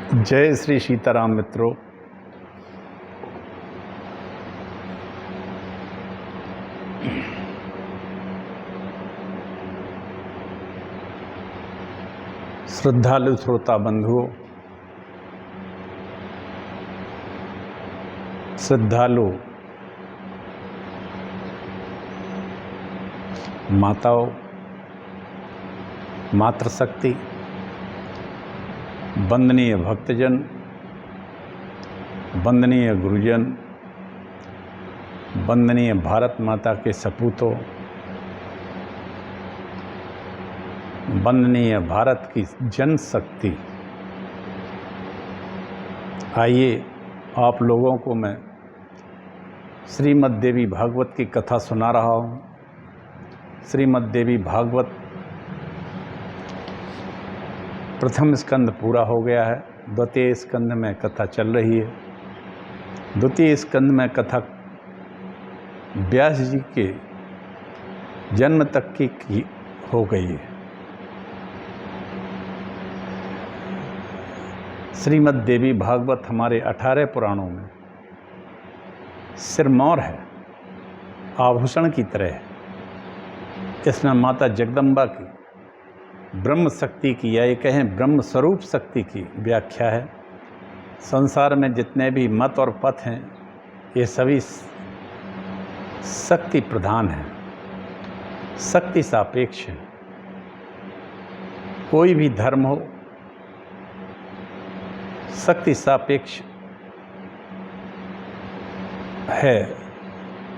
जय श्री सीताराम मित्रों। श्रद्धालु श्रोता बंधुओं, श्रद्धालु माताओं, मातृशक्ति, वंदनीय भक्तजन, वंदनीय गुरुजन, वंदनीय भारत माता के सपूतों, वंदनीय भारत की जनशक्ति। आइए आप लोगों को मैं श्रीमद् देवी भागवत की कथा सुना रहा हूँ। श्रीमद् देवी भागवत प्रथम स्कंद पूरा हो गया है, द्वितीय स्कंद में कथा चल रही है। द्वितीय स्कंद में कथा व्यास जी के जन्म तक की हो गई है। श्रीमद् देवी भागवत हमारे 18 पुराणों में सिरमौर है, आभूषण की तरह है। इसमें माता जगदम्बा की ब्रह्म शक्ति की, या ये कहें ब्रह्म स्वरूप शक्ति की व्याख्या है। संसार में जितने भी मत और पथ हैं, ये सभी शक्ति प्रधान हैं, शक्ति सापेक्ष है। कोई भी धर्म हो, शक्ति सापेक्ष है,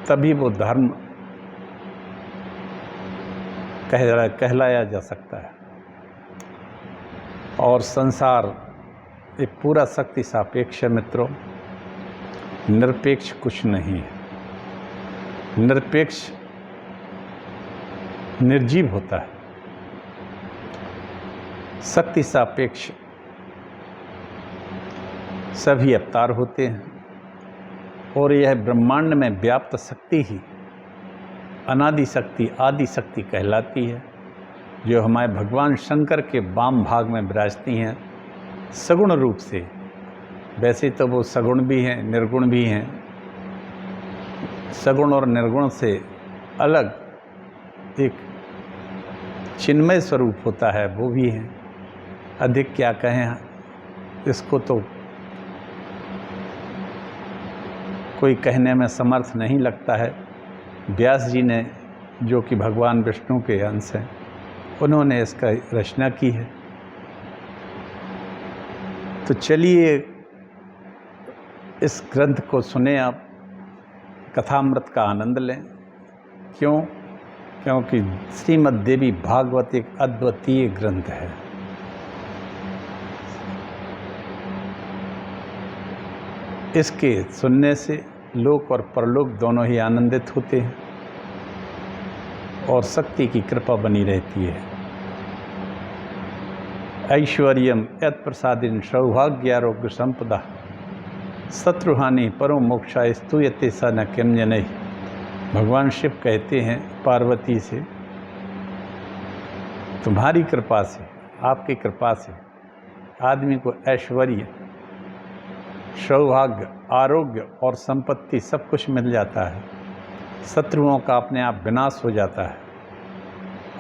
तभी वो धर्म कहलाया जा सकता है। और संसार ये पूरा शक्ति सापेक्ष है मित्रों, निरपेक्ष कुछ नहीं है। निरपेक्ष निर्जीव होता है, शक्ति सापेक्ष सभी अवतार होते हैं। और यह ब्रह्मांड में व्याप्त शक्ति ही अनादि शक्ति, आदि शक्ति कहलाती है, जो हमारे भगवान शंकर के वाम भाग में विराजती हैं सगुण रूप से। वैसे तो वो सगुण भी हैं, निर्गुण भी हैं। सगुण और निर्गुण से अलग एक चिन्मय स्वरूप होता है, वो भी हैं। अधिक क्या कहें, इसको तो कोई कहने में समर्थ नहीं लगता है। व्यास जी ने, जो कि भगवान विष्णु के अंश हैं, उन्होंने इसका रचना की है। तो चलिए इस ग्रंथ को सुने, आप कथामृत का आनंद लें। क्यों? क्योंकि श्रीमद् देवी भागवत एक अद्वितीय ग्रंथ है। इसके सुनने से लोक और परलोक दोनों ही आनंदित होते हैं और शक्ति की कृपा बनी रहती है। ऐश्वर्यम यत् प्रसादिन सौभाग्यारोग्य संपदा शत्रुहानि परो मोक्षा स्तूयते स न किम जनैः। भगवान शिव कहते हैं पार्वती से, तुम्हारी कृपा से, आपकी कृपा से आदमी को ऐश्वर्य, सौभाग्य, आरोग्य और संपत्ति सब कुछ मिल जाता है। शत्रुओं का अपने आप विनाश हो जाता है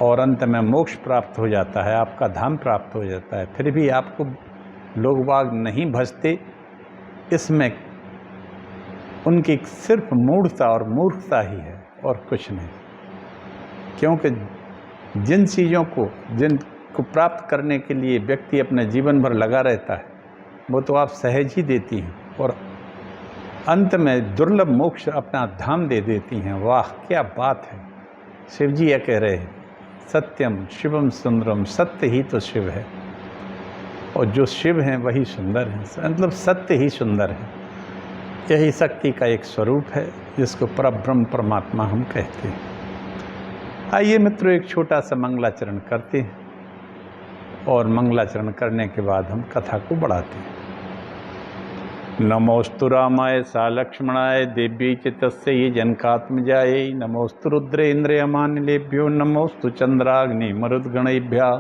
और अंत में मोक्ष प्राप्त हो जाता है, आपका धाम प्राप्त हो जाता है। फिर भी आपको लोग बाग नहीं भजते, इसमें उनकी सिर्फ मूढ़ता और मूर्खता ही है और कुछ नहीं। क्योंकि जिन चीज़ों जिनको प्राप्त करने के लिए व्यक्ति अपने जीवन भर लगा रहता है, वो तो आप सहज ही देती हैं और अंत में दुर्लभ मोक्ष अपना धाम दे देती हैं। वाह क्या बात है! शिव जी यह कह रहे हैं, सत्यम शिवम सुंदरम। सत्य ही तो शिव है, और जो शिव हैं वही सुंदर हैं, मतलब सत्य ही सुंदर है। यही शक्ति का एक स्वरूप है, जिसको परब्रह्म परमात्मा हम कहते हैं। आइए मित्रों, एक छोटा सा मंगलाचरण करते हैं और मंगलाचरण करने के बाद हम कथा को बढ़ाते हैं। नमोस्तु रामाय सा लक्ष्मणाय देव्यै च तस्यै जनकात्मजायै। नमोस्तु रुद्रेन्द्रयमानिलेभ्यो नमोस्तु चंद्राग्नि मरुद्गणेभ्यः।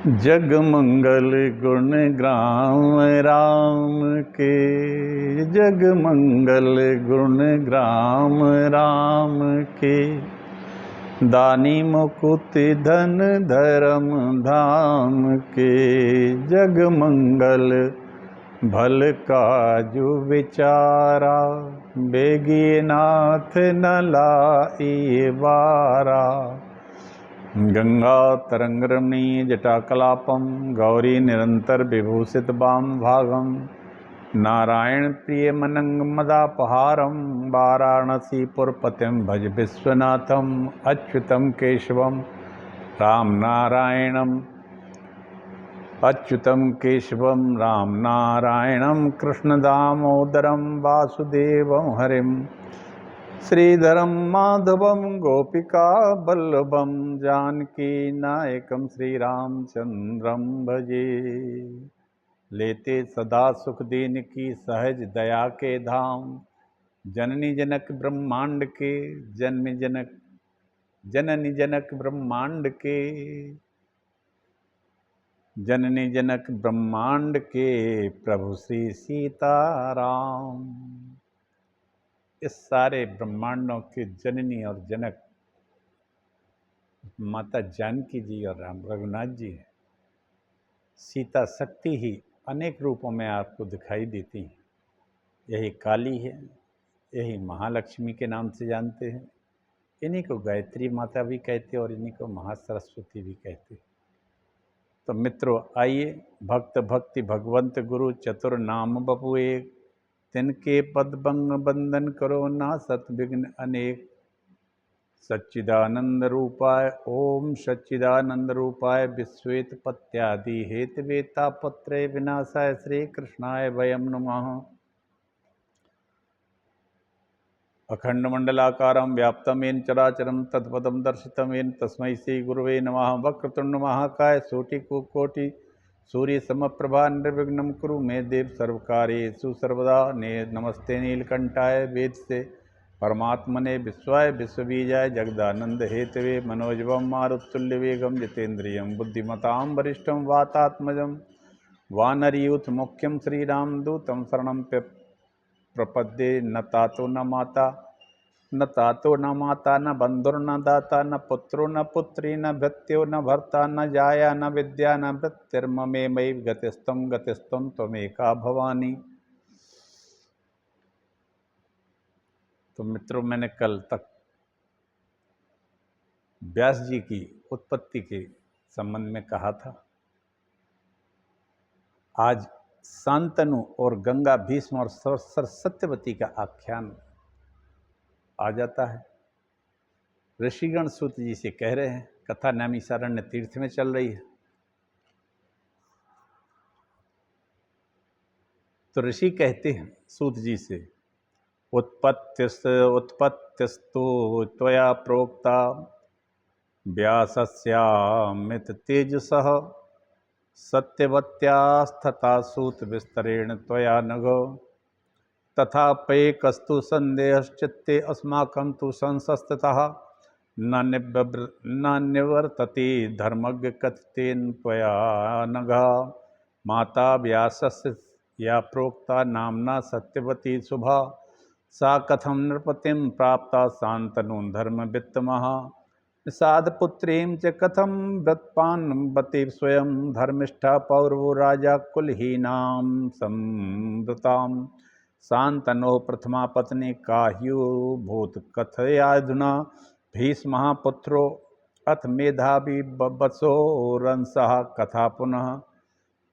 जग मंगल गुण ग्राम राम के, जग मंगल गुण ग्राम राम के, दानी मुकुट धन धर्म धाम के, जग मंगल भल काजु विचारा, बेगी नाथ न लाइ बारा। गंगा तरंग रमणीय जटाकलापम, गौरी निरंतर विभूषित वाम भागम, नारायण प्रिय मनंग मदापहारम, वाराणसी पुरपतिम भज विश्वनाथम, अच्युतम केशवम राम नारायणम, अच्युतम केशवम राम नारायणम, कृष्ण दामोदरम वासुदेवम हरिम, श्रीधरम माधवम गोपिका बल्लभम, जानकी नायकम श्री रामचंद्रम भजे। लेते सदा सुख दीन की सहज दया के धाम, जननी जनक ब्रह्मांड के, जन्म जनक जननी जनक ब्रह्मांड के, जननी जनक ब्रह्मांड के, प्रभु श्री सीताराम। इस सारे ब्रह्मांडों के जननी और जनक माता जानकी जी और राम रघुनाथ जी हैं। सीता शक्ति ही अनेक रूपों में आपको दिखाई देती हैं। यही काली है, यही महालक्ष्मी के नाम से जानते हैं, इन्हीं को गायत्री माता भी कहते हैं और इन्हीं को महासरस्वती भी कहते हैं। तो मित्रों, आइए भक्त भक्ति भगवंत गुरु चतुर नाम बपु एक, तिनके पद बंग बंदन करो ना सत विघ्न अनेक। सच्चिदानंद रूपाय ओम सच्चिदानंद रूपाय विश्वेत पत्यादि हेतवे तापत्रय विनाशाय श्री कृष्णाय वयम नमः। अखंड मंडलाकारं व्याप्तं येन चराचरं तत्पदं दर्शितं येन तस्मै श्री गुरुवे नमः। वक्रतुंड महाकाय कोटि सूर्य समप्रभा निर्विघ्नं कुरु मे देव सर्वकार्येषु सर्वदा। नमस्ते नीलकंठाय वेद से परमात्मने विश्वाय विश्वबीजाय जगदानंद हेतवे मनोजवं मारुतुल्यवेगं जितेन्द्रियं बुद्धिमतां वरिष्ठं वातात्मजं वानरयूथ मुख्यं श्रीरामदूतं शरणं प्रपद्ये। न तातो न माता न बंधुर्न दाता न पुत्रो न पुत्री न भृत्यो न भर्ता न जाया न विद्या न भृत्तिर्ममे मयि गतिस्त्वं त्वमेका भवानी। तो मित्रों, मैंने कल तक व्यास जी की उत्पत्ति के संबंध में कहा था। आज शांतनु और गंगा भीष्म और सत्यवती का आख्यान आ जाता है। ऋषिगण सूत जी से कह रहे हैं, कथा नैमिषारण्य तीर्थ में चल रही है। तो ऋषि कहते हैं सूत जी से, उत्पत्तिस्तु त्वया प्रोक्ता व्यासस्यामित तेजसः, सत्यवत्यास्तथा सूत विस्तरेण त्वया नघ, तथापैकस्तु संदेहश्चित्ते अस्माकं तु संशस्ततः, न निवर्तते धर्मज्ञ कथितेन त्वया नघ। माता व्यासस्य या प्रोक्ता नामना सत्यवती शुभा, सा कथं नृपतिं प्राप्ता शान्तनुं धर्मवित्तमः। निषादपुत्रीं च कथं व्रतपान्वती स्वयं, धर्मिष्ठा पौरवो राजा कुलहीनां संवृतां। शान्तनोः प्रथमा पत्नी काह्यूभूत कथयाधुना, भीष्मः पुत्रो अथ मेधावी वत्सोरंसः कथा पुनः।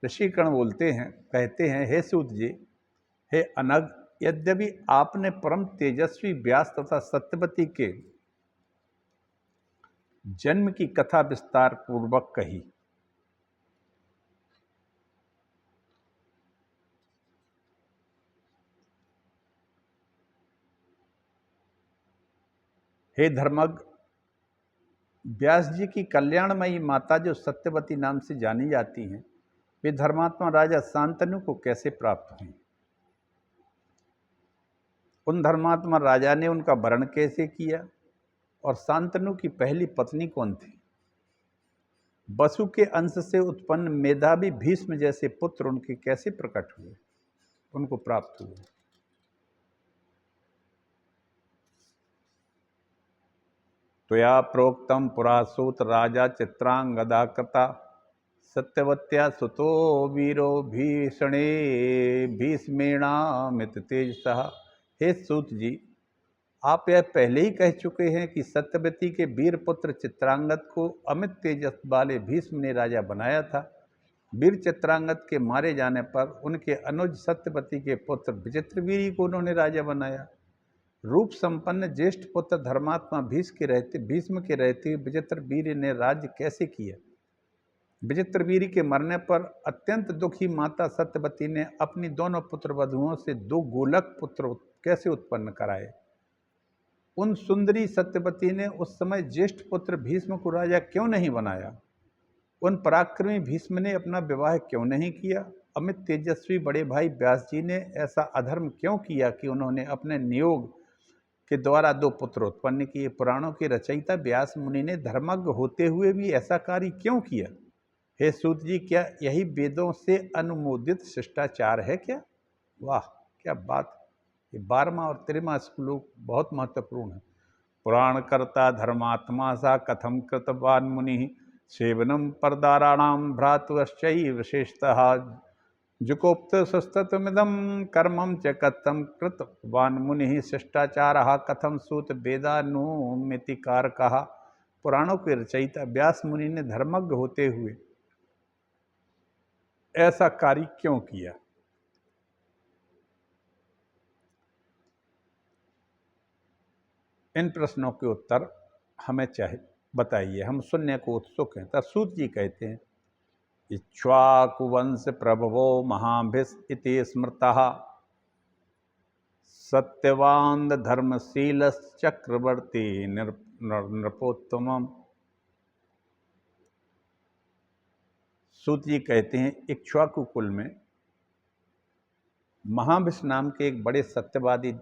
ऋषिगण बोलते हैं, कहते हैं, हे सूत जी, हे अनग, यद्यपि आपने परम तेजस्वी व्यास तथा सत्यवती के जन्म की कथा विस्तार पूर्वक कही, हे धर्मज्ञ, व्यास जी की कल्याणमयी माता जो सत्यवती नाम से जानी जाती हैं, वे धर्मात्मा राजा शांतनु को कैसे प्राप्त हुई? उन धर्मात्मा राजा ने उनका वर्ण कैसे किया और शांतनु की पहली पत्नी कौन थी? वसु के अंश से उत्पन्न मेधावी भीष्म जैसे पुत्र उनके कैसे प्रकट हुए, उनको प्राप्त हुए। त्वया प्रोक्तम पुरासूत राजा चित्रांगदा कृता सत्यवत्या सुतो वीरो भीषणे भीष्मेणामित तेजसः। हे सूत जी, आप यह पहले ही कह चुके हैं कि सत्यवती के वीर पुत्र चित्रांगद को अमित तेजस वाले भीष्म ने राजा बनाया था। वीर चित्रांगद के मारे जाने पर उनके अनुज सत्यवती के पुत्र विचित्रवीर्य को उन्होंने राजा बनाया। रूप संपन्न ज्येष्ठ पुत्र धर्मात्मा भीष्म के रहते विचित्रवीर्य ने राज्य कैसे किया। विचित्रवीर्य के मरने पर अत्यंत दुखी माता सत्यवती ने अपनी दोनों पुत्र वधुओं से 2 गोलक पुत्र कैसे उत्पन्न कराए। उन सुंदरी सत्यवती ने उस समय ज्येष्ठ पुत्र भीष्म को राजा क्यों नहीं बनाया। उन पराक्रमी भीष्म ने अपना विवाह क्यों नहीं किया। अमित तेजस्वी बड़े भाई व्यास जी ने ऐसा अधर्म क्यों किया कि उन्होंने अपने नियोग के द्वारा 2 पुत्र उत्पन्न किए। पुराणों के रचयिता व्यास मुनि ने धर्मज्ञ होते हुए भी ऐसा कार्य क्यों किया। हे सूत जी, क्या यही वेदों से अनुमोदित शिष्टाचार है क्या। वाह क्या बात। ये 12वां और 13वां श्लोक बहुत महत्वपूर्ण है। पुराण कर्ता धर्मात्मा सा कथम कृतवान मुनि सेवनम परदाराणाम भ्रातुश्चैव विशेषतः जुकोप्त सुस्तमिदम कर्मम च कथम कृतवान मुनि शिष्टाचारः कथम सूत वेदानुमिति कारकः। पुराणों के रचयिता व्यास मुनि ने धर्मज्ञ होते हुए ऐसा कार्य क्यों किया। इन प्रश्नों के उत्तर हमें चाहिए, बताइए, हम सुनने को उत्सुक हैं। तब सूत जी कहते हैं, इक्ष्वाकुवंश प्रभवो महाभिष इति स्मृतः सत्यवान धर्मशीलश्चक्रवर्ती नृपोत्तमम्। सूत जी कहते हैं, इक्ष्वाकु कुल में महाभिष नाम के एक बड़े सत्यवादी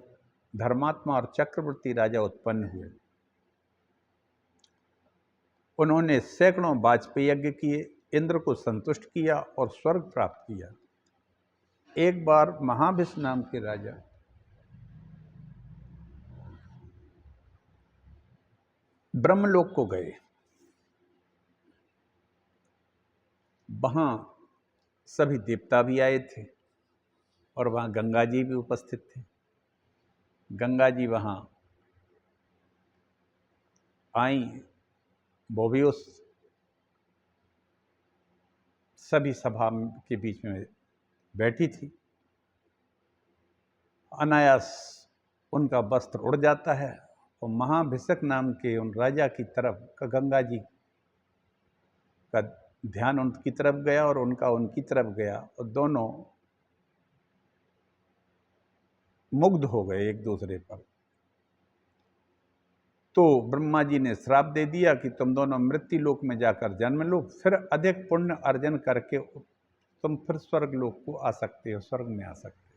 धर्मात्मा और चक्रवर्ती राजा उत्पन्न हुए। उन्होंने सैकड़ों वाजपेयी यज्ञ किए, इंद्र को संतुष्ट किया और स्वर्ग प्राप्त किया। एक बार महाभिष नाम के राजा ब्रह्मलोक को गए। वहां सभी देवता भी आए थे और वहां गंगा जी भी उपस्थित थे। गंगा जी वहां आई, वो भी उस सभी सभा के बीच में बैठी थी। अनायास उनका वस्त्र उड़ जाता है और महाभिषक नाम के उन राजा की तरफ गंगा जी का ध्यान उनकी तरफ गया और उनका उनकी तरफ गया और दोनों मुग्ध हो गए एक दूसरे पर। तो ब्रह्मा जी ने श्राप दे दिया कि तुम दोनों मृत्यु लोक में जाकर जन्म लो, फिर अधिक पुण्य अर्जन करके तुम फिर स्वर्ग लोक को आ सकते हो, स्वर्ग में आ सकते हो।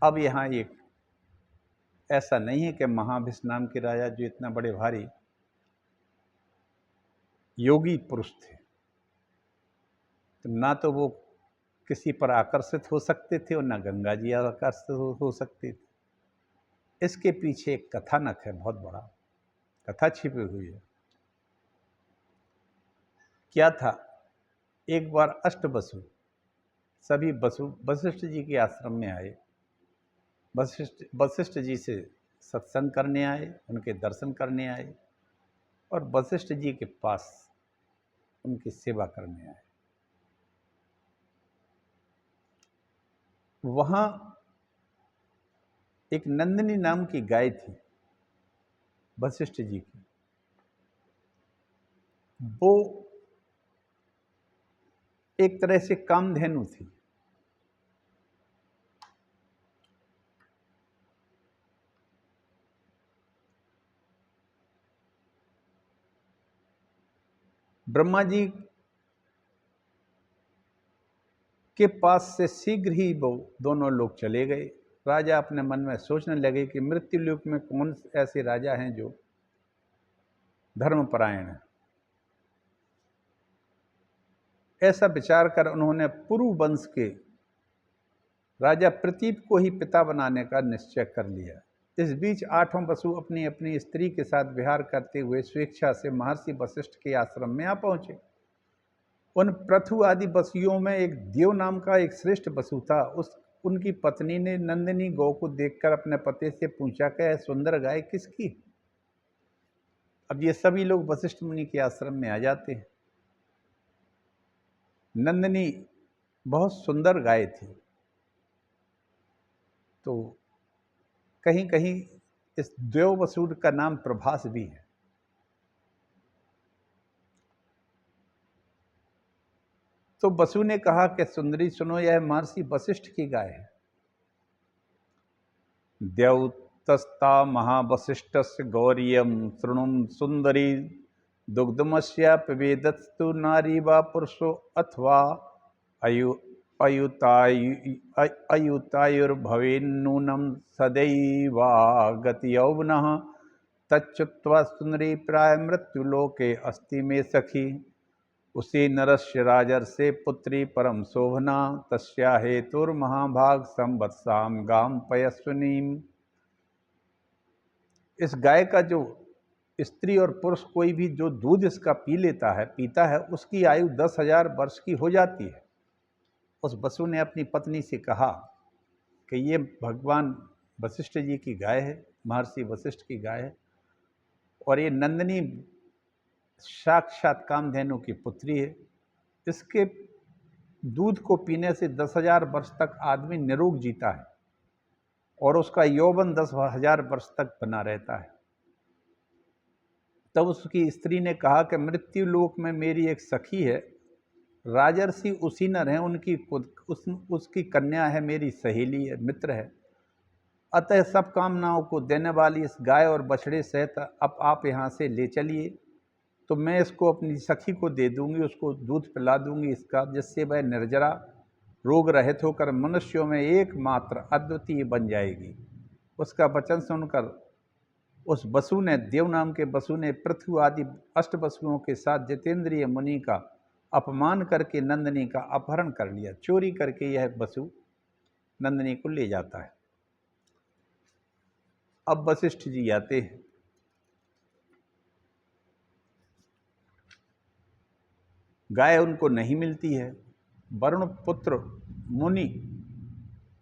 अब यहाँ एक ऐसा नहीं है कि महाभिष नाम के राजा जो इतना बड़े भारी योगी पुरुष थे, तो ना तो वो किसी पर आकर्षित हो सकते थे और ना गंगा जी आकर्षित हो सकते थे। इसके पीछे एक कथानक है, बहुत बड़ा कथा छिपी हुई है। क्या था, एक बार अष्टवसु सभी वशिष्ठ जी के आश्रम में आए। वशिष्ठ जी से सत्संग करने आए, उनके दर्शन करने आए और वशिष्ठ जी के पास उनकी सेवा करने आए। वहां एक नंदिनी नाम की गाय थी वशिष्ठ जी की। वो एक तरह से कामधेनु थी। ब्रह्मा जी के पास से शीघ्र ही वो दोनों लोग चले गए। राजा अपने मन में सोचने लगे कि मृत्यु लोक में कौन ऐसे राजा हैं जो धर्मपरायण हैं। ऐसा विचार कर उन्होंने पुरु वंश के राजा प्रतीप को ही पिता बनाने का निश्चय कर लिया। इस बीच आठों वसु अपनी अपनी स्त्री के साथ विहार करते हुए स्वेच्छा से महर्षि वशिष्ठ के आश्रम में आ पहुंचे। उन पृथु आदि वसुओं में एक देव नाम का एक श्रेष्ठ वसु था। उनकी पत्नी ने नंदिनी गौ को देखकर अपने पति से पूछा कि यह सुंदर गाय किसकी? अब ये सभी लोग वशिष्ठ मुनि के आश्रम में आ जाते हैं। नंदिनी बहुत सुंदर गाय थी, तो कहीं कहीं इस देव वसु का नाम प्रभास भी है। तो वसु ने कहा कि सुंदरी सुनो, यह महर्षि वशिष्ठ की गाय है। द्यौतस्ता महावशिष्ठस्य गौरियम शृणुम सुंदरी दुग्धमस्या पिबेदस्तु नारी वा पुरुषो अथवा अयुतायुर्भवेन्नूनं सदैवागति यौवनः तच्चुत्वा सुंदरी प्राय मृत्युलोके अस्ति मे सखी। उसी नरस्य राजर्षे पुत्री परम शोभना तस्या हेतुर्महाभाग संवत्साम गाम पयस्विनीम। इस गाय का जो स्त्री और पुरुष कोई भी जो दूध इसका पीता है उसकी आयु 10,000 वर्ष की हो जाती है। उस वसु ने अपनी पत्नी से कहा कि ये भगवान वशिष्ठ जी की गाय है, महर्षि वशिष्ठ की गाय है, और ये नंदिनी साक्षात कामधेनु की पुत्री है। इसके दूध को पीने से 10,000 वर्ष तक आदमी निरोग जीता है और उसका यौवन 10,000 वर्ष तक बना रहता है। तब उसकी स्त्री ने कहा कि मृत्यु लोक में मेरी एक सखी है, राजर्षि उसी नर हैं, उसकी कन्या है, मेरी सहेली है, मित्र है। अतः सब कामनाओं को देने वाली इस गाय और बछड़े सहित अब आप यहाँ से ले चलिए, तो मैं इसको अपनी सखी को दे दूंगी, उसको दूध पिला दूंगी इसका, जिससे वह निर्जरा रोग रहित होकर मनुष्यों में एकमात्र अद्वितीय बन जाएगी। उसका वचन सुनकर उस वसु ने, देव नाम के वसु ने पृथु आदि अष्टवसुओं के साथ जितेंद्रिय मुनि का अपमान करके नंदिनी का अपहरण कर लिया। चोरी करके यह वसु नंदिनी को ले जाता है। अब वशिष्ठ जी आते हैं। गाय उनको नहीं मिलती है। वरुण पुत्र मुनि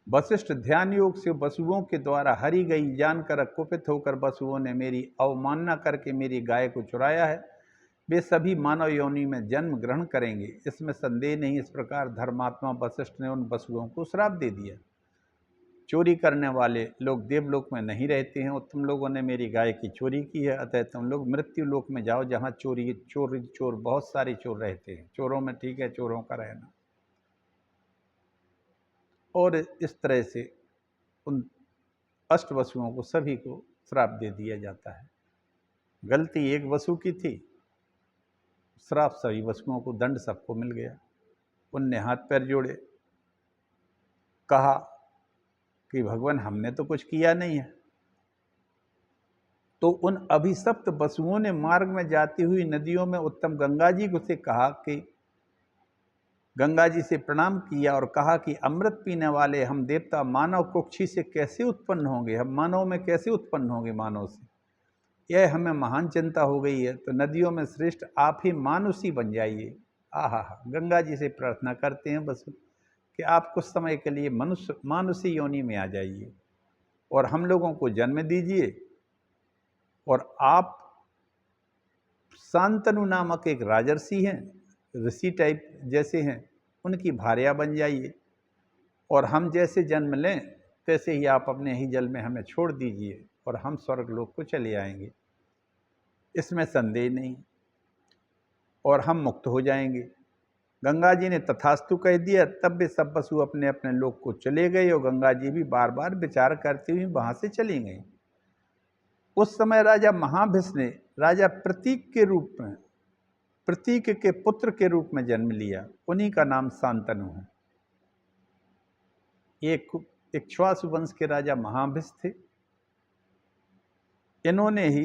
वशिष्ठ ध्यान योग से वसुओं के द्वारा हरी गई जानकर कुपित होकर वसुओं ने मेरी अवमानना करके मेरी गाय को चुराया है। वे सभी मानव योनि में जन्म ग्रहण करेंगे, इसमें संदेह नहीं। इस प्रकार धर्मात्मा वशिष्ठ ने उन वसुओं को श्राप दे दिया। चोरी करने वाले लोग देवलोक में नहीं रहते हैं और तुम लोगों ने मेरी गाय की चोरी की है, अतः तुम लोग मृत्यु लोक में जाओ, जहाँ चोर बहुत सारे चोर रहते हैं। चोरों में ठीक है चोरों का रहना। और इस तरह से उन अष्टवसुओं को सभी को श्राप दे दिया जाता है। गलती एक वसु की थी, श्राप सभी वसुओं को, दंड सबको मिल गया। उनने हाथ पैर जोड़े, कहा कि भगवान हमने तो कुछ किया नहीं है। तो उन अभिशप्त वसुओं ने मार्ग में जाती हुई नदियों में उत्तम गंगा जी को से कहा कि गंगा जी से प्रणाम किया और कहा कि अमृत पीने वाले हम देवता मानव कुक्षी से कैसे उत्पन्न होंगे, हम मानव में कैसे उत्पन्न होंगे, मानव से यह हमें महान चिंता हो गई है। तो नदियों में श्रेष्ठ आप ही मानुषी बन जाइए। आहा, गंगा जी से प्रार्थना करते हैं बस कि आप कुछ समय के लिए मानुषी योनि में आ जाइए और हम लोगों को जन्म दीजिए, और आप शांतनु नामक एक राजर्षि हैं, ऋषि टाइप जैसे हैं, उनकी भार्या बन जाइए और हम जैसे जन्म लें तैसे ही आप अपने ही जल में हमें छोड़ दीजिए और हम स्वर्गलोक को चले आएंगे, इसमें संदेह नहीं, और हम मुक्त हो जाएंगे। गंगा जी ने तथास्तु कह दिया। तब वे सब वसु अपने अपने लोक को चले गए और गंगा जी भी बार बार विचार करती हुई वहाँ से चली गई। उस समय राजा महाभिष ने राजा प्रतीक के पुत्र के रूप में जन्म लिया। उन्हीं का नाम शांतनु है। एक इक्ष्वाकु वंश के राजा महाभिष थे। इन्होंने ही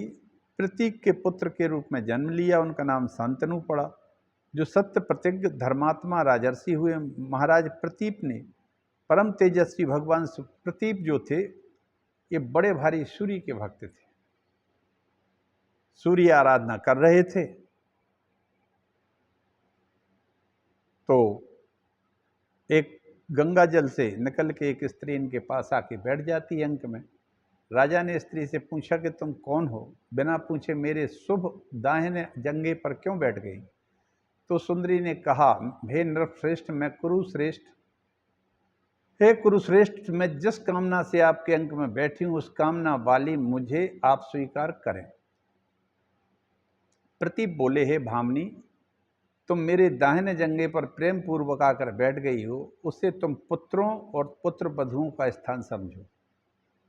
प्रतीक के पुत्र के रूप में जन्म लिया, उनका नाम शांतनु पड़ा। जो सत्य प्रतिज्ञ धर्मात्मा राजर्षि हुए महाराज प्रतीप ने, परम तेजस्वी भगवान प्रतीप जो थे, ये बड़े भारी सूर्य के भक्त थे, सूर्य आराधना कर रहे थे। तो एक गंगा जल से निकल के एक स्त्री इनके पास आके बैठ जाती है अंक में। राजा ने स्त्री से पूछा कि तुम कौन हो, बिना पूछे मेरे शुभ दाहिने जंघे पर क्यों बैठ गई? तो सुंदरी ने कहा, हे नृपश्रेष्ठ, मैं कुरुश्रेष्ठ, हे कुरुश्रेष्ठ, मैं जिस कामना से आपके अंक में बैठी हूं उस कामना वाली मुझे आप स्वीकार करें। प्रतीप बोले, हे भामिनी, तुम मेरे दाहिने जंघे पर प्रेम पूर्वक आकर बैठ गई हो, उससे तुम पुत्रों और पुत्र वधुओं का स्थान समझो।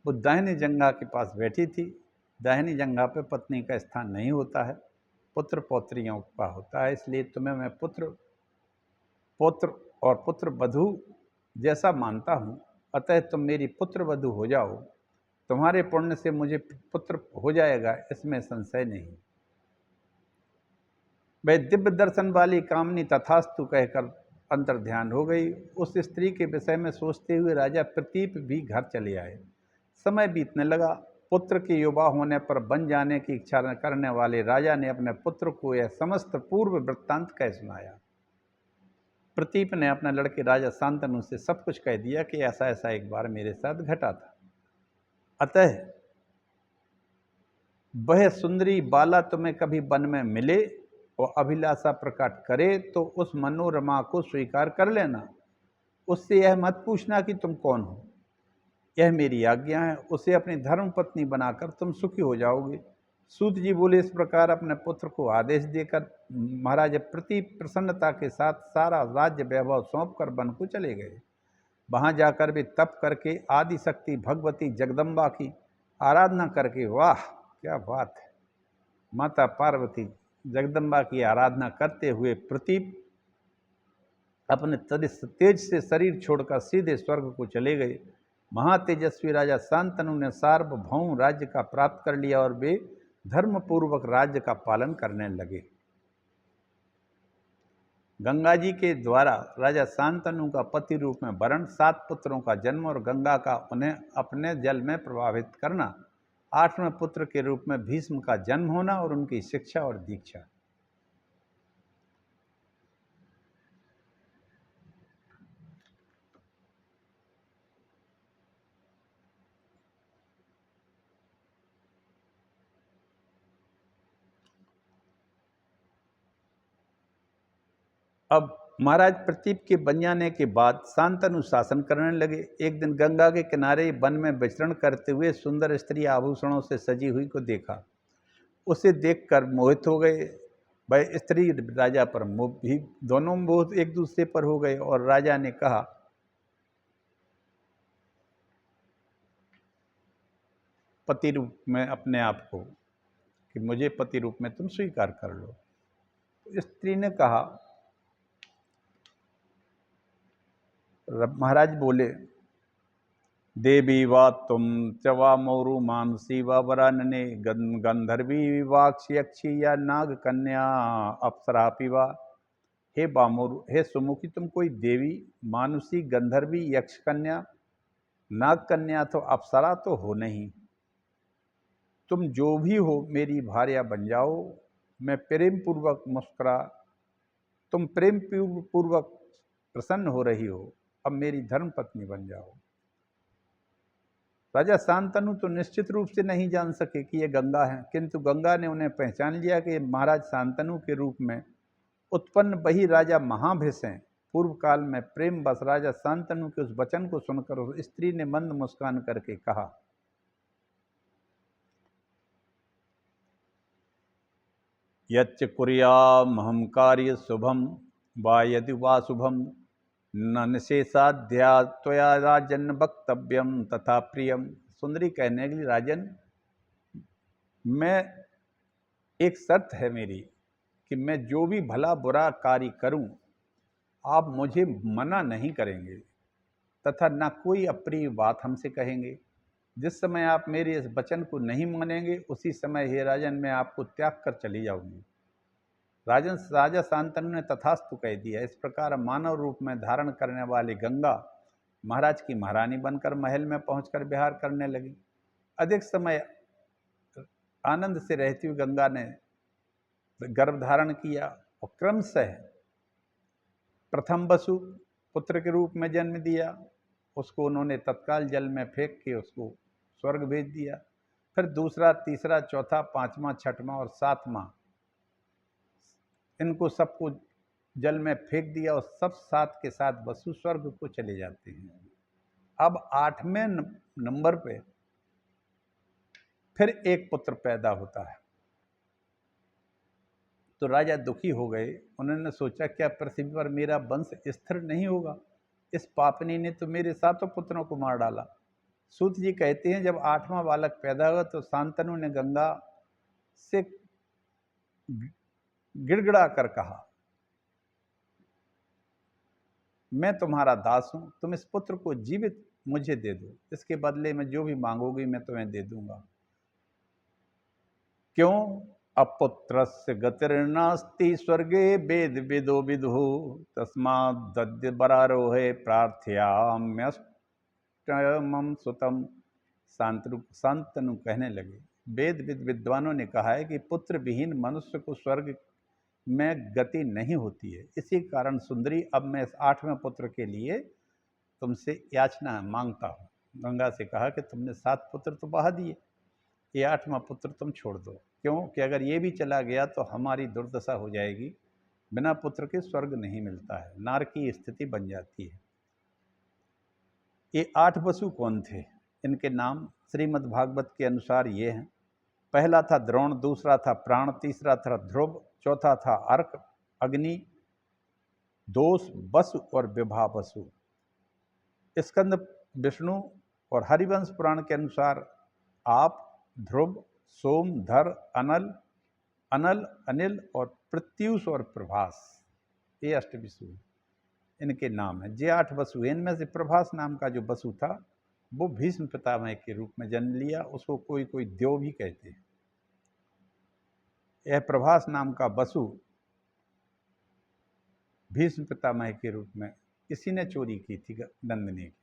वो दाहिनी जंघा के पास बैठी थी। दाहिनी जंघा पे पत्नी का स्थान नहीं होता है, पुत्र पौत्रियों का होता है, इसलिए तुम्हें मैं पुत्र और पुत्र वधु जैसा मानता हूँ, अतः तुम मेरी पुत्र वधु हो जाओ। तुम्हारे पुण्य से मुझे पुत्र हो जाएगा, इसमें संशय नहीं। वह दिव्य दर्शन वाली कामनी तथास्तु कहकर अंतर ध्यान हो गई। उस स्त्री के विषय में सोचते हुए राजा प्रतीप भी घर चले आए। समय बीतने लगा। पुत्र के युवा होने पर बन जाने की इच्छा करने वाले राजा ने अपने पुत्र को यह समस्त पूर्व वृत्तांत कह सुनाया। प्रतीप ने अपने लड़के राजा शांतनु से सब कुछ कह दिया कि ऐसा ऐसा एक बार मेरे साथ घटा था। अतः वह सुंदरी बाला तुम्हें कभी वन में मिले और अभिलाषा प्रकट करे तो उस मनोरमा को स्वीकार कर लेना। उससे यह मत पूछना कि तुम कौन हो, यह मेरी आज्ञा है। उसे अपनी धर्म पत्नी बनाकर तुम सुखी हो जाओगे। सूत जी बोले। इस प्रकार अपने पुत्र को आदेश देकर महाराज प्रतीप प्रसन्नता के साथ सारा राज्य वैभव सौंप कर वन को चले गए। वहां जाकर वे तप करके आदि शक्ति भगवती जगदम्बा की आराधना करके, वाह क्या बात है, माता पार्वती जगदम्बा की आराधना करते हुए प्रतीप अपने तेज से शरीर छोड़कर सीधे स्वर्ग को चले गए। महातेजस्वी राजा शांतनु ने सार्वभौम राज्य का प्राप्त कर लिया और वे धर्मपूर्वक राज्य का पालन करने लगे। गंगा जी के द्वारा राजा शांतनु का पति रूप में वरण, 7 पुत्रों का जन्म और गंगा का उन्हें अपने जल में प्रभावित करना, 8वें पुत्र के रूप में भीष्म का जन्म होना और उनकी शिक्षा और दीक्षा। अब महाराज प्रतीप के बन जाने के बाद शांतनु शासन करने लगे। एक दिन गंगा के किनारे वन में विचरण करते हुए सुंदर स्त्री आभूषणों से सजी हुई को देखा। उसे देखकर मोहित हो गए। वह स्त्री राजा पर मोह भी, दोनों मोह एक दूसरे पर हो गए और राजा ने कहा, पति रूप में अपने आप को, कि मुझे पति रूप में तुम स्वीकार कर लो। तो स्त्री ने कहा, महाराज बोले, देवी वा तुम च वा मोरु मानसी वा वरानने गंधर्वी वाक्षयक्षी या नाग कन्या अप्सरापि वा। हे बामोरु, हे सुमुखी, तुम कोई देवी, मानुषी, गंधर्वी, यक्ष कन्या, नाग कन्या तो अप्सरा तो हो नहीं। तुम जो भी हो मेरी भार्या बन जाओ। मैं प्रेम पूर्वक मुस्कुरा, तुम प्रेम पूर्वक प्रसन्न हो रही हो, अब मेरी धर्म पत्नी बन जाओ। राजा शांतनु तो निश्चित रूप से नहीं जान सके कि ये गंगा है, किंतु गंगा ने उन्हें पहचान लिया कि महाराज शांतनु के रूप में उत्पन्न वही राजा महाभिष हैं। पूर्व काल में प्रेम बस राजा शांतनु के उस वचन को सुनकर उस स्त्री ने मंद मुस्कान करके कहा, यच्च कुर्यामहं कार्य शुभम वा यदि वा शुभम न निशेषाध्या त्वया राजन वक्तव्यम तथा प्रियम। सुंदरी कहने के लिए, राजन, मैं एक शर्त है मेरी कि मैं जो भी भला बुरा कार्य करूं, आप मुझे मना नहीं करेंगे तथा न कोई अप्रिय बात हमसे कहेंगे। जिस समय आप मेरे इस वचन को नहीं मानेंगे, उसी समय हे राजन मैं आपको त्याग कर चली जाऊंगी। राजा शांतनु ने तथास्तु कह दिया। इस प्रकार मानव रूप में धारण करने वाली गंगा महाराज की महारानी बनकर महल में पहुंचकर विहार करने लगी। अधिक समय आनंद से रहती हुई गंगा ने गर्भ धारण किया और क्रमशः प्रथम वसु पुत्र के रूप में जन्म दिया। उसको उन्होंने तत्काल जल में फेंक के उसको स्वर्ग भेज दिया। फिर दूसरा, तीसरा, चौथा, पांचवा, छठवां और सातवां, इनको सबको जल में फेंक दिया और सब सात के साथ वसु स्वर्ग को चले जाते हैं। अब 8वें नंबर पे फिर एक पुत्र पैदा होता है तो राजा दुखी हो गए। उन्होंने सोचा क्या पृथ्वी पर मेरा वंश स्थिर नहीं होगा, इस पापनी ने तो मेरे सातों पुत्रों को मार डाला। सूत जी कहते हैं जब 8वां बालक पैदा हुआ तो शांतनु ने गंगा से गिड़गिड़ा कर कहा, मैं तुम्हारा दास हूं, तुम इस पुत्र को जीवित मुझे दे दो, इसके बदले में जो भी मांगोगी मैं तुम्हें दे दूंगा। क्यों? अपुत्रस्य गतिर्नास्ति स्वर्गे वेद विदो विदुः तस्माद् बरारोहे प्रार्थयाम्यष्टमं सुतम। शांतनु कहने लगे, वेद विद्वानों ने कहा है कि पुत्र विहीन मनुष्य को स्वर्ग में गति नहीं होती है। इसी कारण सुंदरी अब मैं इस 8वें पुत्र के लिए तुमसे याचना मांगता हूँ। गंगा से कहा कि तुमने 7 पुत्र तो बहा दिए, ये 8वां पुत्र तुम छोड़ दो। क्यों कि अगर ये भी चला गया तो हमारी दुर्दशा हो जाएगी, बिना पुत्र के स्वर्ग नहीं मिलता है, नार की स्थिति बन जाती है। ये 8 वसु कौन थे? इनके नाम श्रीमद् भागवत के अनुसार ये हैं। पहला था द्रोण, दूसरा था प्राण, तीसरा था ध्रुव, चौथा था अर्क, अग्नि, दोष, वसु और विभा वसु। स्कंद विष्णु और हरिवंश पुराण के अनुसार आप, ध्रुव, सोम, धर, अनल, अनिल और प्रत्युष और प्रभास, ये अष्टविसु इनके नाम हैं। जे 8 वसु, इनमें से प्रभास नाम का जो वसु था वो भीष्म पितामह के रूप में जन्म लिया। उसको कोई कोई देव भी कहते हैं। यह प्रभास नाम का वसु भीष्म पितामह के रूप में किसी ने चोरी की थी, नंदिनी की।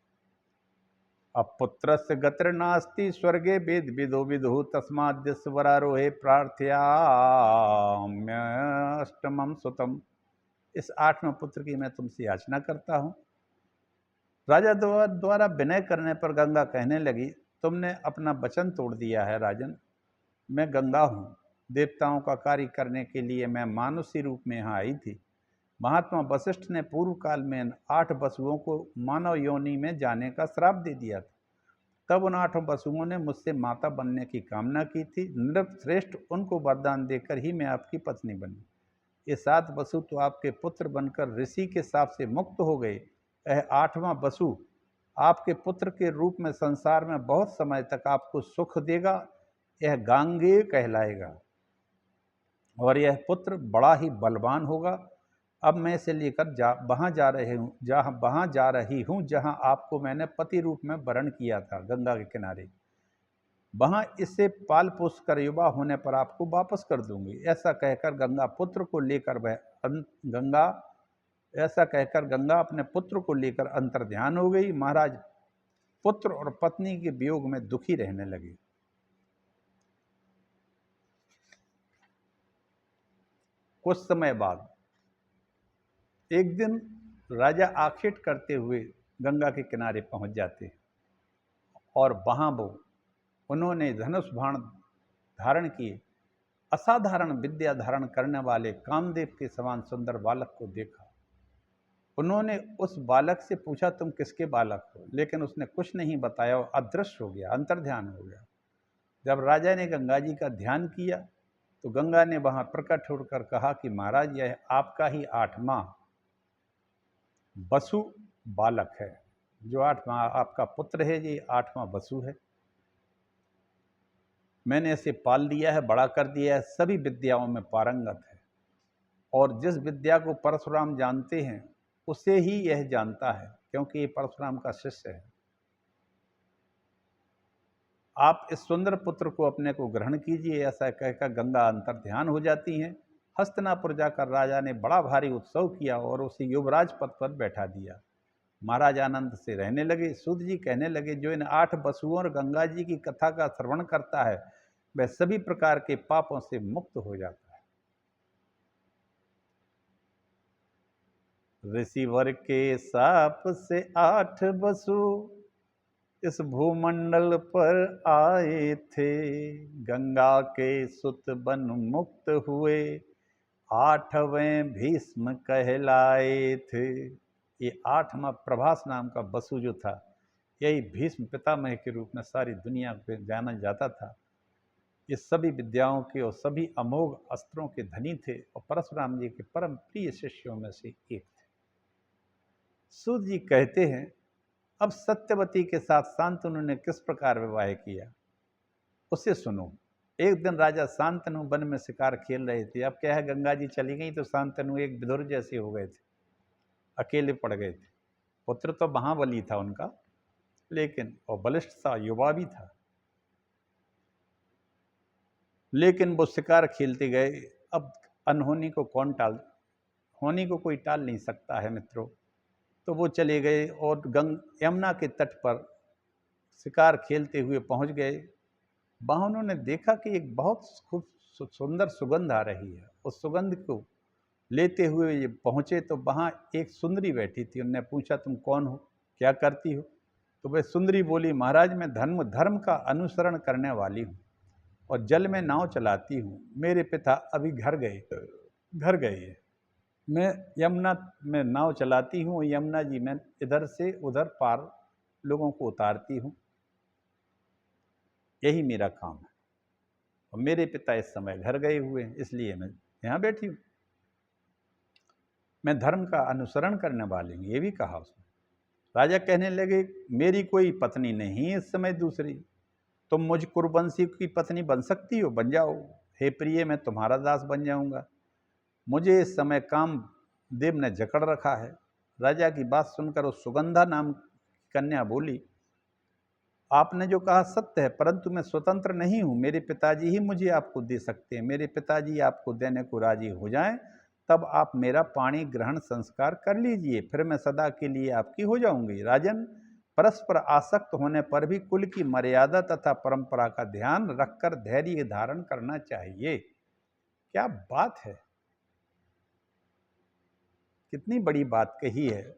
अपुत्रस्य गतिर्नास्ति स्वर्गे वेद विदो विदुः तस्माद् वरारोहे प्रार्थयाम्यष्टमं सुतम। इस 8वें पुत्र की मैं तुमसे याचना करता हूँ। राजा द्वारा विनय करने पर गंगा कहने लगी, तुमने अपना वचन तोड़ दिया है राजन। मैं गंगा हूँ, देवताओं का कार्य करने के लिए मैं मानुषी रूप में यहाँ आई थी। महात्मा वशिष्ठ ने पूर्व काल में 8 वसुओं को मानव योनि में जाने का श्राप दे दिया था। तब उन 8 वसुओं ने मुझसे माता बनने की कामना की थी। नृपश्रेष्ठ उनको वरदान देकर ही मैं आपकी पत्नी बनी। ये 7 वसु तो आपके पुत्र बनकर ऋषि के शाप से मुक्त हो गए। यह 8वां वसु आपके पुत्र के रूप में संसार में बहुत समय तक आपको सुख देगा। यह गांगेय कहलाएगा और यह पुत्र बड़ा ही बलवान होगा। अब मैं इसे लेकर वहाँ जा रही हूँ जहाँ आपको मैंने पति रूप में वरण किया था, गंगा के किनारे। वहाँ इसे पाल पोस कर युवा होने पर आपको वापस कर दूंगी। ऐसा कहकर गंगा अपने पुत्र को लेकर अंतर्ध्यान हो गई। महाराज पुत्र और पत्नी के वियोग में दुखी रहने लगे। कुछ समय बाद एक दिन राजा आखेट करते हुए गंगा के किनारे पहुंच जाते हैं और वहां उन्होंने धनुष बाण धारण किए असाधारण विद्या धारण करने वाले कामदेव के समान सुंदर बालक को देखा। उन्होंने उस बालक से पूछा, तुम किसके बालक हो? लेकिन उसने कुछ नहीं बताया और अदृश्य हो गया, अंतर्ध्यान हो गया। जब राजा ने गंगा जी का ध्यान किया तो गंगा ने वहां प्रकट होकर कहा कि महाराज यह आपका ही 8वां वसु बालक है। जो 8वां आपका पुत्र है, ये 8वां वसु है। मैंने इसे पाल दिया है, बड़ा कर दिया है, सभी विद्याओं में पारंगत है और जिस विद्या को परशुराम जानते हैं उसे ही यह जानता है, क्योंकि ये परशुराम का शिष्य है। आप इस सुंदर पुत्र को अपने को ग्रहण कीजिए। ऐसा कहकर गंगा अंतर्ध्यान हो जाती हैं। हस्तिनापुर जाकर राजा ने बड़ा भारी उत्सव किया और उसे युवराज पद पर बैठा दिया। महाराज आनंद से रहने लगे। सूत जी कहने लगे, जो इन 8 वसुओं और गंगा जी की कथा का श्रवण करता है वह सभी प्रकार के पापों से मुक्त हो जाता है। ऋषिवर के शाप से 8 वसु इस भूमंडल पर आए थे, गंगा के सुत बन मुक्त हुए, 8वें भीष्म कहलाए थे। ये 8वां प्रभास नाम का वसु जो था, यही भीष्म पितामह के रूप में सारी दुनिया पे जाना जाता था। ये सभी विद्याओं के और सभी अमोघ अस्त्रों के धनी थे और परशुराम जी के परम प्रिय शिष्यों में से एक थे। सूत जी कहते हैं, अब सत्यवती के साथ शांतनु ने किस प्रकार विवाह किया उसे सुनो। एक दिन राजा शांतनु वन में शिकार खेल रहे थे। अब क्या है, गंगा जी चली गई तो शांतनु एक विधुर जैसे हो गए थे, अकेले पड़ गए थे। पुत्र तो महाबली था उनका, लेकिन और बलिष्ठ था, युवा भी था, लेकिन वो शिकार खेलते गए। अब अनहोनी को कौन टाल, होनी को कोई टाल नहीं सकता है मित्रों। तो वो चले गए और यमुना के तट पर शिकार खेलते हुए पहुंच गए। वहाँ उन्होंने देखा कि एक बहुत खूब सुंदर सुगंध आ रही है। उस सुगंध को लेते हुए ये पहुँचे तो वहाँ एक सुंदरी बैठी थी। उन्होंने पूछा, तुम कौन हो, क्या करती हो? तो वह सुंदरी बोली, महाराज मैं धर्म का अनुसरण करने वाली हूँ और जल में नाव चलाती हूँ। मेरे पिता अभी घर गए हैं। मैं यमुना में नाव चलाती हूँ, यमुना जी में इधर से उधर पार लोगों को उतारती हूँ, यही मेरा काम है। और मेरे पिता इस समय घर गए हुए हैं, इसलिए मैं यहाँ बैठी हूँ। मैं धर्म का अनुसरण करने वाली हूँ, ये भी कहा उसने। राजा कहने लगे, मेरी कोई पत्नी नहीं इस समय दूसरी, तुम मुझ कुरुवंशी की पत्नी बन सकती हो, बन जाओ। हे प्रिय, मैं तुम्हारा दास बन जाऊंगा। मुझे इस समय काम देव ने जकड़ रखा है। राजा की बात सुनकर उस सुगंधा नाम कन्या बोली, आपने जो कहा सत्य है, परंतु मैं स्वतंत्र नहीं हूँ। मेरे पिताजी ही मुझे आपको दे सकते हैं। मेरे पिताजी आपको देने को राजी हो जाएं, तब आप मेरा पाणी ग्रहण संस्कार कर लीजिए, फिर मैं सदा के लिए आपकी हो जाऊंगी। राजन, परस्पर आसक्त होने पर भी कुल की मर्यादा तथा परंपरा का ध्यान रखकर धैर्य धारण करना चाहिए। क्या बात है, कितनी बड़ी बात कही है।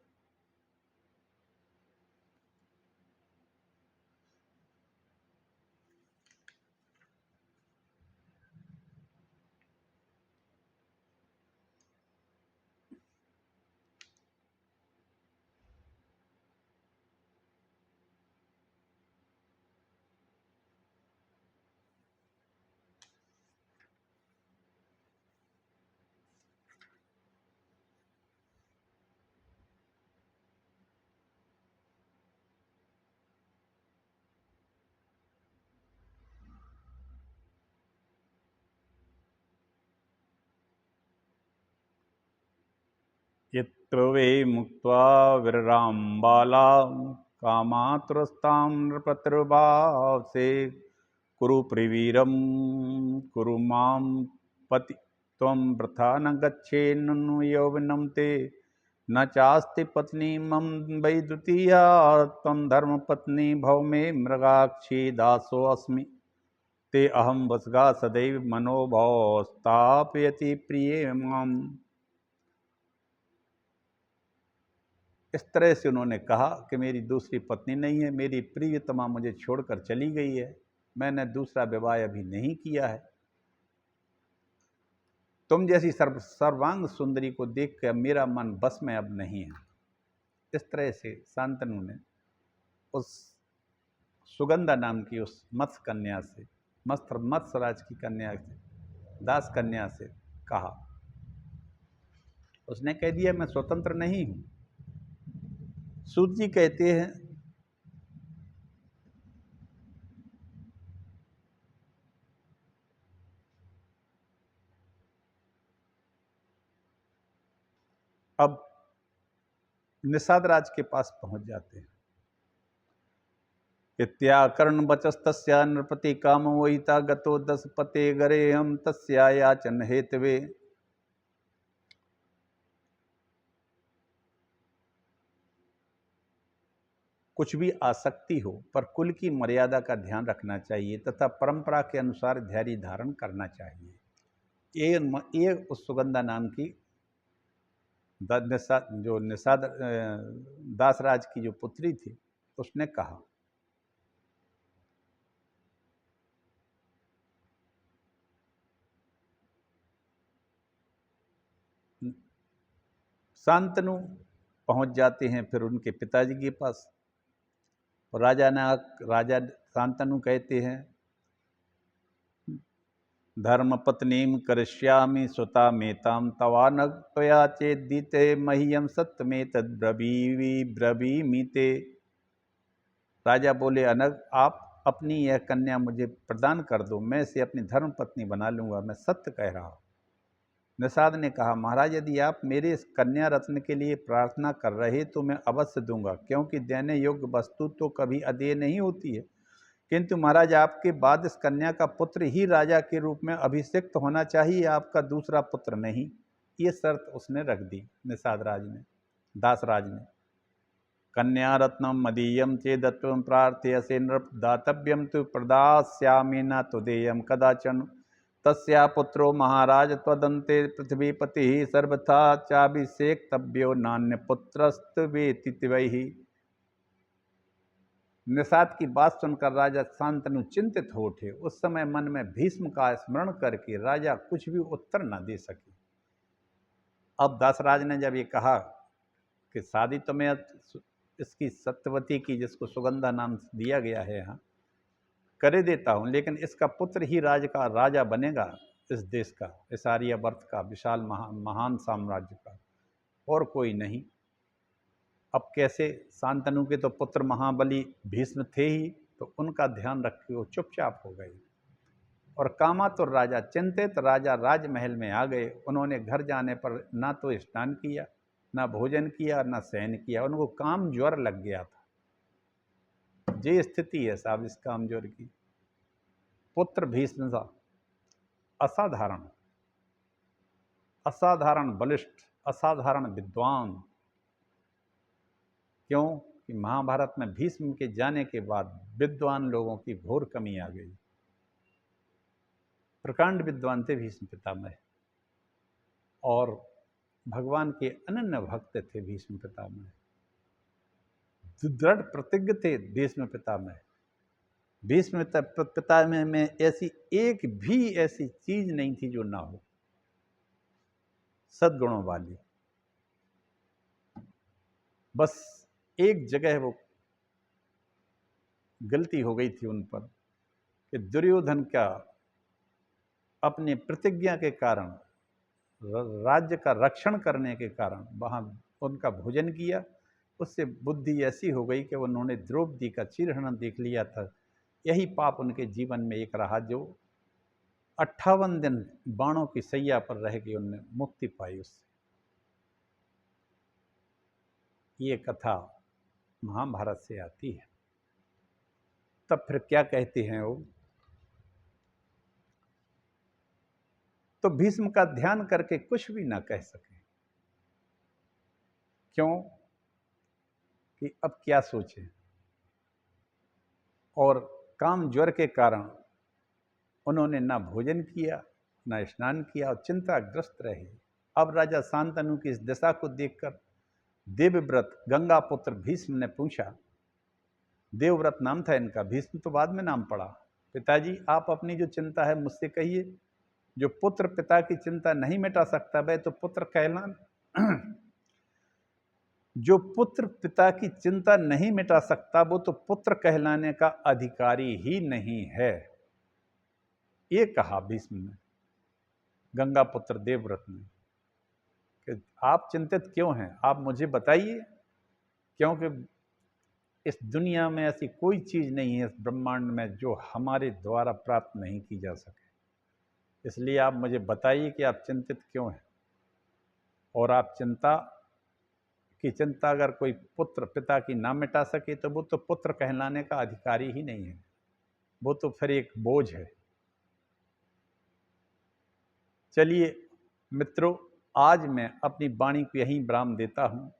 यत्र वे मुक्त्वा विरराम बाला कामातुरस्तां नृपतिर्भाव से कुरु प्रवीरम कुरु माम पति त्वं वृथा न गच्छेन्नु यौवनं ते न चास्ति पत्नी मम वै द्वितीया त्वं धर्मपत्नी भव मे मृगाक्षी दासो अस्मि ते अहम वसगा सदैव मनोभव स्थापयति प्रिय माम। इस तरह से उन्होंने कहा कि मेरी दूसरी पत्नी नहीं है, मेरी प्रियतमा मुझे छोड़कर चली गई है, मैंने दूसरा विवाह अभी नहीं किया है। तुम जैसी सर्वांग सुंदरी को देखकर मेरा मन बस में अब नहीं है। इस तरह से शांतनु ने उस सुगंधा नाम की उस मत्स्य कन्या से, मत्स्यराज की कन्या से, दास कन्या से कहा। उसने कह दिया, मैं स्वतंत्र नहीं हूँ। सूत जी कहते हैं, अब निषाद राज के पास पहुंच जाते हैं। इत्याकर्ण बचस्तस्या नृपति काम वोहिता गतो दस पते गरे हम तस्या याचन हेतवे कुछ भी आसक्ति हो, पर कुल की मर्यादा का ध्यान रखना चाहिए तथा परंपरा के अनुसार धैर्य धारण करना चाहिए। ये उस सुगंधा नाम की जो निषाद दासराज की जो पुत्री थी उसने कहा। शांतनु पहुंच जाते हैं फिर उनके पिताजी के पास, और राजा शांतनु कहते हैं, धर्म पत्नीम करिष्यामि सुता मेताम तवानग त्वया चेदिते मह्यम सत्यमे तद्ब्रवीमीते। राजा बोले, अनग आप अपनी यह कन्या मुझे प्रदान कर दो, मैं इसे अपनी धर्म पत्नी बना लूंगा, मैं सत्य कह रहा हूँ। निषाद ने कहा, महाराज यदि आप मेरे इस कन्या रत्न के लिए प्रार्थना कर रहे तो मैं अवश्य दूंगा, क्योंकि देने योग्य वस्तु तो कभी अदेय नहीं होती है। किंतु महाराज आपके बाद इस कन्या का पुत्र ही राजा के रूप में अभिषिक्त होना चाहिए, आपका दूसरा पुत्र नहीं। ये शर्त उसने रख दी निषाद राज ने, दासराज ने। कन्या रत्नम मदीयम चेदत्वं प्रार्थयसे नृप दातव्यम तु प्रदास्यामि न तुदेयम कदाचन तस्या पुत्रो महाराज त्वदन्ते पृथ्वीपति सर्वथा चाभिषेक्तव्यो नान्य पुत्रस्तवेति वही। निषाद की बात सुनकर राजा शांतनु चिंतित हो उठे। उस समय मन में भीष्म का स्मरण करके राजा कुछ भी उत्तर न दे सके। अब दासराज ने जब ये कहा कि शादी तो मैं इसकी सत्यवती की, जिसको सुगंधा नाम दिया गया है यहाँ, करे देता हूँ, लेकिन इसका पुत्र ही राजा बनेगा इस देश का, इस आर्यावर्त का, विशाल महान साम्राज्य का, और कोई नहीं। अब कैसे? शांतनु के तो पुत्र महाबली भीष्म थे ही, तो उनका ध्यान रख के वो चुपचाप हो गई। और कामातुर राजा चिंतित राजा राजमहल में आ गए। उन्होंने घर जाने पर ना तो स्नान किया, ना भोजन किया, ना शयन किया, उनको काम ज्वर लग गया था। ये स्थिति है साहब इस काम ज्वर की। पुत्र भीष्म सा असाधारण, असाधारण बलिष्ठ, असाधारण विद्वान। क्यों कि महाभारत में भीष्म के जाने के बाद विद्वान लोगों की घोर कमी आ गई। प्रकांड विद्वान थे भीष्म पितामह, और भगवान के अनन्य भक्त थे भीष्म पितामह, दृढ़ प्रतिज्ञ थे भीष्म पितामह। भीष्म पितामह में ऐसी एक भी ऐसी चीज नहीं थी जो ना हो, सद्गुणों वाली। बस एक जगह वो गलती हो गई थी उन पर कि दुर्योधन का अपनी प्रतिज्ञा के कारण, राज्य का रक्षण करने के कारण वहाँ उनका भोजन किया। उससे बुद्धि ऐसी हो गई कि उन्होंने द्रौपदी का चीरहरण देख लिया था। यही पाप उनके जीवन में एक रहा, जो 58 दिन बाणों की सैया पर रह के उनने मुक्ति पाई उससे। ये कथा महाभारत से आती है। तब फिर क्या कहते हैं वो? तो भीष्म का ध्यान करके कुछ भी ना कह सके। क्यों कि अब क्या सोचे, और काम ज्वर के कारण उन्होंने ना भोजन किया, ना स्नान किया, और चिंताग्रस्त रहे। अब राजा शांतनु की इस दशा को देखकर देवव्रत गंगा पुत्र भीष्म ने पूछा, देवव्रत नाम था इनका, भीष्म तो बाद में नाम पड़ा, पिताजी आप अपनी जो चिंता है मुझसे कहिए। जो पुत्र पिता की चिंता नहीं मिटा सकता वह तो पुत्र कहलाना जो पुत्र पिता की चिंता नहीं मिटा सकता वो तो पुत्र कहलाने का अधिकारी ही नहीं है। ये कहा भीष्म ने, गंगा पुत्र देवव्रत ने, कि आप चिंतित क्यों हैं, आप मुझे बताइए, क्योंकि इस दुनिया में ऐसी कोई चीज़ नहीं है इस ब्रह्मांड में जो हमारे द्वारा प्राप्त नहीं की जा सके। इसलिए आप मुझे बताइए कि आप चिंतित क्यों हैं। और आप चिंता अगर कोई पुत्र पिता की ना मिटा सके तो वो तो पुत्र कहलाने का अधिकारी ही नहीं है, वो तो फिर एक बोझ है। चलिए मित्रों, आज मैं अपनी वाणी को यहीं विराम देता हूँ।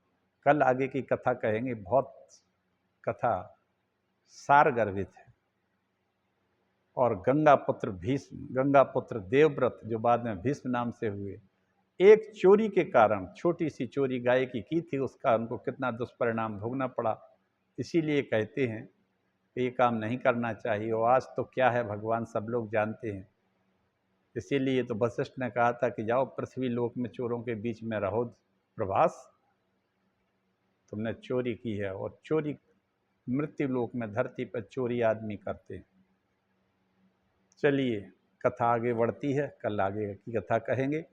कल आगे की कथा कहेंगे। बहुत कथा सारगर्भित है। और गंगा पुत्र देवव्रत जो बाद में भीष्म नाम से हुए, एक चोरी के कारण, छोटी सी चोरी गाय की थी, उसका उनको कितना दुष्परिणाम भोगना पड़ा। इसीलिए कहते हैं कि ये काम नहीं करना चाहिए। और आज तो क्या है भगवान सब लोग जानते हैं। इसीलिए तो वशिष्ठ ने कहा था कि जाओ पृथ्वी लोक में चोरों के बीच में रहो प्रभास, तुमने चोरी की है। और चोरी मृत्यु लोक में धरती पर चोरी आदमी करते हैं। चलिए कथा आगे बढ़ती है, कल आगे की कथा कहेंगे।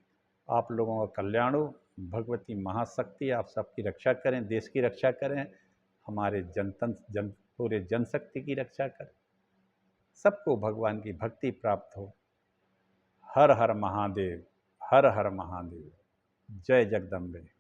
आप लोगों का कल्याण हो, भगवती महाशक्ति आप सबकी रक्षा करें, देश की रक्षा करें, हमारे पूरे जनशक्ति की रक्षा करें, सबको भगवान की भक्ति प्राप्त हो। हर हर महादेव, हर हर महादेव। जय जगदम्बे।